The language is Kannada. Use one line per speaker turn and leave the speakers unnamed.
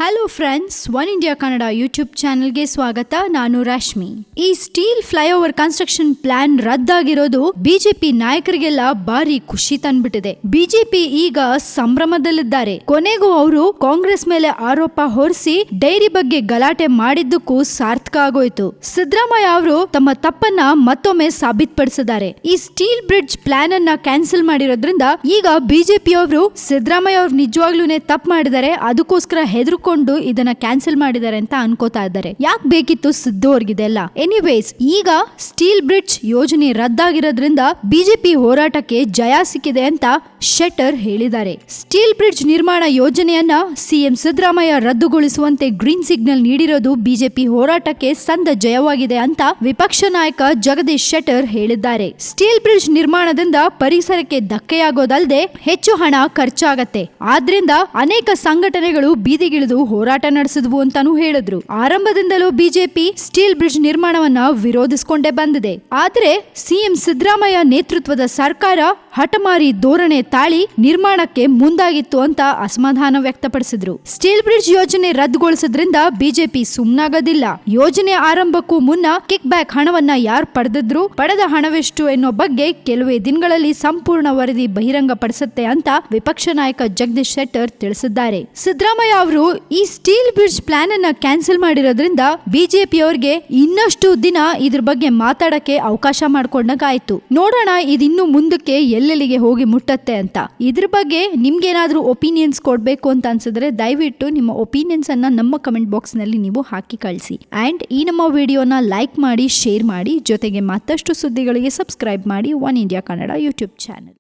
Hello friends, one India Kannada YouTube ಚಾನೆಲ್ಗೆ ಸ್ವಾಗತ. ನಾನು ರಾಶ್ಮಿ. ಈ ಸ್ಟೀಲ್ ಫ್ಲೈಓವರ್ ಕನ್ಸ್ಟ್ರಕ್ಷನ್ ಪ್ಲಾನ್ ರದ್ದಾಗಿರೋದು ಬಿಜೆಪಿ ನಾಯಕರಿಗೆಲ್ಲ ಭಾರಿ ಖುಷಿ ತಂದ್ಬಿಟ್ಟಿದೆ. ಬಿಜೆಪಿ ಈಗ ಸಂಭ್ರಮದಲ್ಲಿದ್ದಾರೆ. ಕೊನೆಗೂ ಅವರು ಕಾಂಗ್ರೆಸ್ ಮೇಲೆ ಆರೋಪ ಹೊರಿಸಿ ಡೈರಿ ಬಗ್ಗೆ ಗಲಾಟೆ ಮಾಡಿದ್ದಕ್ಕೂ ಸಾರ್ಥಕ ಆಗೋಯ್ತು. ಸಿದ್ದರಾಮಯ್ಯ ಅವರು ತಮ್ಮ ತಪ್ಪನ್ನ ಮತ್ತೊಮ್ಮೆ ಸಾಬೀತುಪಡಿಸಿದ್ದಾರೆ. ಈ ಸ್ಟೀಲ್ ಬ್ರಿಡ್ಜ್ ಪ್ಲಾನ್ ಅನ್ನ ಕ್ಯಾನ್ಸಲ್ ಮಾಡಿರೋದ್ರಿಂದ ಈಗ ಬಿಜೆಪಿ ಅವರು ಸಿದ್ದರಾಮಯ್ಯ ಅವರು ನಿಜವಾಗ್ಲೂನೇ ತಪ್ಪು ಮಾಡಿದ್ದಾರೆ, ಅದಕ್ಕೋಸ್ಕರ ಹೆದರ್ಕೊಂಡು ಇದನ್ನ ಕ್ಯಾನ್ಸಲ್ ಮಾಡಿದ್ದಾರೆ ಅಂತ ಅನ್ಕೋತಾ ಇದ್ದಾರೆ. ಯಾಕೆ ಬೇಕಿತ್ತು ಸಿದ್ದು ಅವ್ರಿಗಿದೆಲ್ಲ? ಎನಿವೇಸ್, ಈಗ ಸ್ಟೀಲ್ ಬ್ರಿಡ್ಜ್ ಯೋಜನೆ ರದ್ದಾಗಿರೋದ್ರಿಂದ ಬಿಜೆಪಿ ಹೋರಾಟಕ್ಕೆ ಜಯ ಸಿಕ್ಕಿದೆ ಅಂತ ಶೆಟ್ಟರ್ ಹೇಳಿದ್ದಾರೆ. ಸ್ಟೀಲ್ ಬ್ರಿಡ್ಜ್ ನಿರ್ಮಾಣ ಯೋಜನೆಯನ್ನ ಸಿಎಂ ಸಿದ್ದರಾಮಯ್ಯ ರದ್ದುಗೊಳಿಸುವಂತೆ ಗ್ರೀನ್ ಸಿಗ್ನಲ್ ನೀಡಿರೋದು ಬಿಜೆಪಿ ಹೋರಾಟಕ್ಕೆ ಸಂದ ಜಯವಾಗಿದೆ ಅಂತ ವಿಪಕ್ಷ ನಾಯಕ ಜಗದೀಶ್ ಶೆಟ್ಟರ್ ಹೇಳಿದ್ದಾರೆ. ಸ್ಟೀಲ್ ಬ್ರಿಡ್ಜ್ ನಿರ್ಮಾಣದಿಂದ ಪರಿಸರಕ್ಕೆ ಧಕ್ಕೆಯಾಗೋದಲ್ಲದೆ ಹೆಚ್ಚು ಹಣ ಖರ್ಚಾಗತ್ತೆ. ಆದ್ರಿಂದ ಅನೇಕ ಸಂಘಟನೆಗಳು ಬೀದಿಗಿಳಿದು ಹೋರಾಟ ನಡೆಸಿದ್ವು ಅಂತಾನೂ ಹೇಳಿದ್ರು. ಆರಂಭದಿಂದಲೂ ಬಿಜೆಪಿ ಸ್ಟೀಲ್ ಬ್ರಿಡ್ಜ್ ನಿರ್ಮಾಣವನ್ನ ವಿರೋಧಿಸಿಕೊಂಡೇ ಬಂದಿದೆ. ಆದ್ರೆ ಸಿಎಂ ಸಿದ್ದರಾಮಯ್ಯ ನೇತೃತ್ವದ ಸರ್ಕಾರ ಹಠಮಾರಿ ಧೋರಣೆ ತಾಳಿ ನಿರ್ಮಾಣಕ್ಕೆ ಮುಂದಾಗಿತ್ತು ಅಂತ ಅಸಮಾಧಾನ ವ್ಯಕ್ತಪಡಿಸಿದ್ರು. ಸ್ಟೀಲ್ ಬ್ರಿಡ್ಜ್ ಯೋಜನೆ ರದ್ದುಗೊಳಿಸೋದ್ರಿಂದ ಬಿಜೆಪಿ ಸುಮ್ನಾಗೋದಿಲ್ಲ. ಯೋಜನೆ ಆರಂಭಕ್ಕೂ ಮುನ್ನ ಕಿಕ್ ಬ್ಯಾಕ್ ಹಣವನ್ನ ಯಾರು ಪಡೆದಿದ್ರು, ಪಡೆದ ಹಣವೆಷ್ಟು ಎನ್ನೋ ಬಗ್ಗೆ ಕೆಲವೇ ದಿನಗಳಲ್ಲಿ ಸಂಪೂರ್ಣ ವರದಿ ಬಹಿರಂಗಪಡಿಸುತ್ತೆ ಅಂತ ವಿಪಕ್ಷ ನಾಯಕ ಜಗದೀಶ್ ಶೆಟ್ಟರ್ ತಿಳಿಸಿದ್ದಾರೆ. ಸಿದ್ದರಾಮಯ್ಯ ಅವರು ಈ ಸ್ಟೀಲ್ ಬ್ರಿಡ್ಜ್ ಪ್ಲಾನ್ ಅನ್ನ ಕ್ಯಾನ್ಸಲ್ ಮಾಡಿರೋದ್ರಿಂದ ಬಿಜೆಪಿ ಅವರಿಗೆ ಇನ್ನಷ್ಟು ದಿನ ಇದ್ರ ಬಗ್ಗೆ ಮಾತಾಡಕ್ಕೆ ಅವಕಾಶ ಮಾಡ್ಕೊಂಡಾಗಾಯ್ತು. ನೋಡೋಣ ಇದಿನ್ನು ಮುಂದಕ್ಕೆ ಎಲ್ಲೆಲ್ಲಿಗೆ ಹೋಗಿ ಮುಟ್ಟತ್ತೆ ಅಂತ. ಇದ್ರ ಬಗ್ಗೆ ನಿಮ್ಗೇನಾದ್ರೂ ಒಪಿನಿಯನ್ಸ್ ಕೊಡ್ಬೇಕು ಅಂತ ಅನ್ಸಿದ್ರೆ ದಯವಿಟ್ಟು ನಿಮ್ಮ ಒಪಿನಿಯನ್ಸ್ ಅನ್ನ ನಮ್ಮ ಕಮೆಂಟ್ ಬಾಕ್ಸ್ ನಲ್ಲಿ ನೀವು ಹಾಕಿ ಕಳಿಸಿ. ಅಂಡ್ ಈ ನಮ್ಮ ವಿಡಿಯೋನ ಲೈಕ್ ಮಾಡಿ, ಶೇರ್ ಮಾಡಿ, ಜೊತೆಗೆ ಮತ್ತಷ್ಟು ಸುದ್ದಿಗಳಿಗೆ ಸಬ್ಸ್ಕ್ರೈಬ್ ಮಾಡಿ one India Kannada YouTube channel.